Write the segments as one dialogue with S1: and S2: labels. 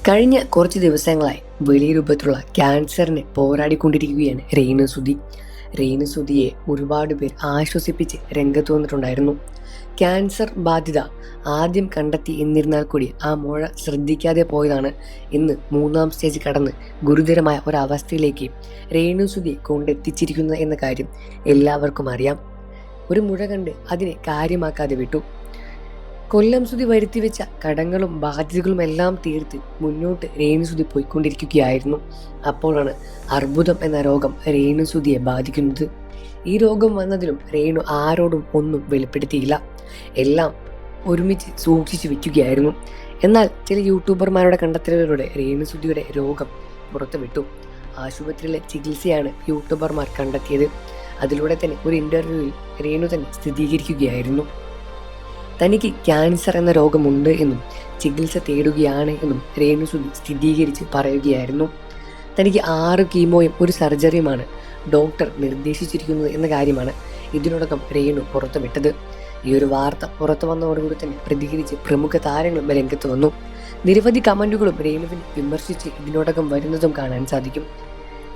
S1: കഴിഞ്ഞ കുറച്ച് ദിവസങ്ങളായി വലിയ രൂപത്തിലുള്ള ക്യാൻസറിനെ പോരാടിക്കൊണ്ടിരിക്കുകയാണ് രേണുസുതി. രേണുസുതിയെ ഒരുപാട് പേർ ആശ്വസിപ്പിച്ച് രംഗത്ത് വന്നിട്ടുണ്ടായിരുന്നു. ക്യാൻസർ ബാധിത ആദ്യം കണ്ടെത്തി എന്നിരുന്നാൽ കൂടി ആ മുഴ ശ്രദ്ധിക്കാതെ പോയതാണ് ഇന്ന് 3-ാം സ്റ്റേജ് കടന്ന് ഗുരുതരമായ ഒരവസ്ഥയിലേക്ക് രേണുസുതിയെ കൊണ്ടെത്തിച്ചിരിക്കുന്നത് എന്ന കാര്യം എല്ലാവർക്കും അറിയാം. ഒരു മുഴ കണ്ട് അതിനെ കാര്യമാക്കാതെ വിട്ടു. കൊല്ലം സുതി വരുത്തിവെച്ച കടങ്ങളും ബാധ്യതകളും എല്ലാം തീർത്ത് മുന്നോട്ട് രേണുസുതി പോയിക്കൊണ്ടിരിക്കുകയായിരുന്നു. അപ്പോഴാണ് അർബുദം എന്ന രോഗം രേണുസുതിയെ ബാധിക്കുന്നത്. ഈ രോഗം വന്നതിലും രേണു ആരോടും ഒന്നും വെളിപ്പെടുത്തിയില്ല. എല്ലാം ഒരുമിച്ച് സൂക്ഷിച്ചു വെക്കുകയായിരുന്നു. എന്നാൽ ചില യൂട്യൂബർമാരുടെ കണ്ടെത്തലുകളിലൂടെ രേണുസുതിയുടെ രോഗം പുറത്തുവിട്ടു. ആശുപത്രിയിലെ ചികിത്സയാണ് യൂട്യൂബർമാർ കണ്ടെത്തിയത്. അതിലൂടെ തന്നെ ഒരു ഇൻ്റർവ്യൂവിൽ രേണു തന്നെ സ്ഥിരീകരിക്കുകയായിരുന്നു. തനിക്ക് ക്യാൻസർ എന്ന രോഗമുണ്ട് എന്നും ചികിത്സ തേടുകയാണ് എന്നും രേണുസുതി സ്ഥിരീകരിച്ച് പറയുകയായിരുന്നു. തനിക്ക് 6 കീമോയും ഒരു സർജറിയുമാണ് ഡോക്ടർ നിർദ്ദേശിച്ചിരിക്കുന്നത് എന്ന കാര്യമാണ് ഇതിനോടകം രേണു പുറത്തുവിട്ടത്. ഈ ഒരു വാർത്ത പുറത്തു വന്നതോടുകൂടി തന്നെ പ്രതികരിച്ച് പ്രമുഖ താരങ്ങളും രംഗത്ത് വന്നു. നിരവധി കമൻറ്റുകളും രേണുവിനെ വിമർശിച്ച് ഇതിനോടകം വരുന്നതും കാണാൻ സാധിക്കും.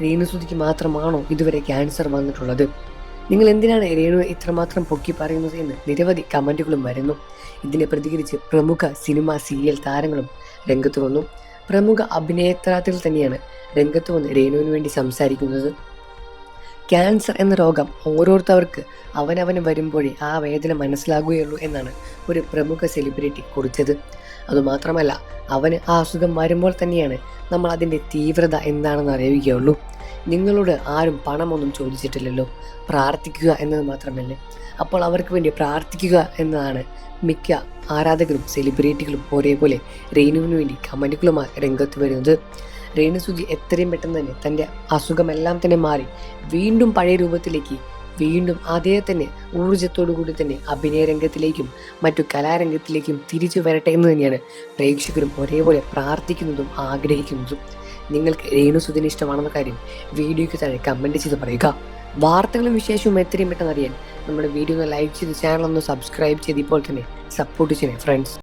S1: രേണുസുതിക്ക് മാത്രമാണോ ഇതുവരെ ക്യാൻസർ വന്നിട്ടുള്ളത്? നിങ്ങൾ എന്തിനാണ് രേണുവെ ഇത്രമാത്രം പൊക്കി പറയുന്നത് എന്ന് നിരവധി കമൻറ്റുകളും വരുന്നു. ഇതിനെ പ്രതികരിച്ച് പ്രമുഖ സിനിമ സീരിയൽ താരങ്ങളും രംഗത്ത് വന്നു. പ്രമുഖ അഭിനേതാക്കൾ തന്നെയാണ് രംഗത്ത് വന്ന് രേണുവിന് വേണ്ടി സംസാരിക്കുന്നത്. ക്യാൻസർ എന്ന രോഗം ഓരോരുത്തർക്ക് അവനവന് വരുമ്പോഴേ ആ വേദന മനസ്സിലാകുകയുള്ളൂ എന്നാണ് ഒരു പ്രമുഖ സെലിബ്രിറ്റി കുറിച്ചത്. അതുമാത്രമല്ല, അവന് ആ അസുഖം വരുമ്പോൾ തന്നെയാണ് നമ്മൾ അതിൻ്റെ തീവ്രത എന്താണെന്ന് അറിയുകയുള്ളൂ. നിങ്ങളോട് ആരും പണമൊന്നും ചോദിച്ചിട്ടില്ലല്ലോ, പ്രാർത്ഥിക്കുക എന്നത് മാത്രമല്ലേ. അപ്പോൾ അവർക്ക് വേണ്ടി പ്രാർത്ഥിക്കുക എന്നതാണ് മിക്ക ആരാധകരും സെലിബ്രിറ്റികളും ഒരേപോലെ രേണുവിന് വേണ്ടി കമൻറ്റുകളുമായി രംഗത്ത് വരുന്നത്. രേണുസുതി എത്രയും പെട്ടെന്ന് തന്നെ തൻ്റെ അസുഖമെല്ലാം തന്നെ മാറി വീണ്ടും പഴയ രൂപത്തിലേക്ക് വീണ്ടും അതേ തന്നെ ഊർജ്ജത്തോടു കൂടി തന്നെ അഭിനയ രംഗത്തിലേക്കും മറ്റു കലാരംഗത്തിലേക്കും തിരിച്ചു വരട്ടെ എന്ന് തന്നെയാണ് പ്രേക്ഷകരും ഒരേപോലെ പ്രാർത്ഥിക്കുന്നതും ആഗ്രഹിക്കുന്നതും. നിങ്ങൾക്ക് രേണുസുതിനെ ഇഷ്ടമാണെന്ന കാര്യം വീഡിയോയ്ക്ക് താഴെ കമൻറ്റ് ചെയ്ത് പറയുക. വാർത്തകളും വിശേഷവും എത്രയും പെട്ടെന്ന് അറിയാൻ നമ്മുടെ വീഡിയോ ഒന്ന് ലൈക്ക് ചെയ്ത് ചാനൽ ഒന്ന് സബ്സ്ക്രൈബ് ചെയ്ത് ഇപ്പോൾ തന്നെ സപ്പോർട്ട് ചെയ്യണേ ഫ്രണ്ട്സ്.